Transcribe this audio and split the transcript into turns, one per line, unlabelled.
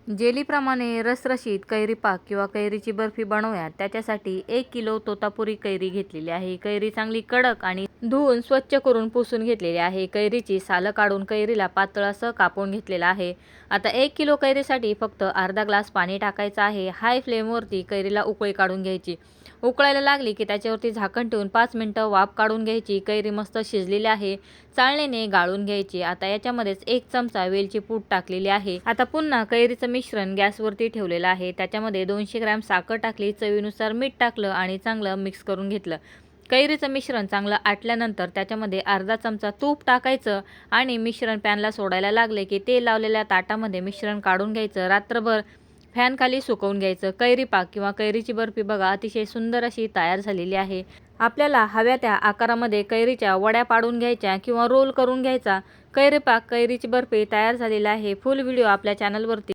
जेलीप्रमाणे रसरशीत कैरी पाक किंवा कैरीची बर्फी बनवूयात। त्याच्यासाठी 1 किलो तोतापुरी कैरी घेतलेली आहे। कैरी चांगली कडक आणि धुवून स्वच्छ करून पुसून घेतलेली आहे। कैरीची सालं काढून कैरीला पातळ असं कापून घेतलेलं आहे। आता 1 किलो कैरीसाठी फक्त अर्धा ग्लास पाणी टाकायचं आहे। हाय फ्लेमवरती कैरीला उकळी काढून घ्यायची। उकळायला लागली की त्याच्यावरती झाकण ठेवून 5 मिनिटं वाफ काढून घ्यायची। कैरी मस्त शिजलेली आहे, चाळणीने गाळून घ्यायची। आता याच्यामध्येच 1 चमचा वेलची पूड टाकलेली आहे। आता पुन्हा कैरीचं मिश्रण गॅसवरती ठेवलेलं आहे। त्याच्यामध्ये 200 ग्रॅम साखर टाकली, चवीनुसार मीठ टाकलं आणि चांगलं मिक्स करून घेतलं। कैरीचं मिश्रण चांगलं आटल्यानंतर त्याच्यामध्ये अर्धा चमचा तूप टाकायचं आणि मिश्रण पॅनला सोडायला लागले की तेल लावलेल्या ताटामध्ये मिश्रण काढून घ्यायचं। रात्रभर फॅन खाली सुकवून घ्यायचं। कैरी पाक किंवा कैरीची बर्फी बघा अतिशय सुंदर अशी तयार झालेली आहे। आपल्याला हव्या त्या आकारामध्ये कैरीच्या वड्या पाडून घ्यायच्या किंवा रोल करून घ्यायचा। कैरी पाक कैरीची बर्फी तयार झालेला आहे। फुल व्हिडिओ आपल्या चॅनलवरती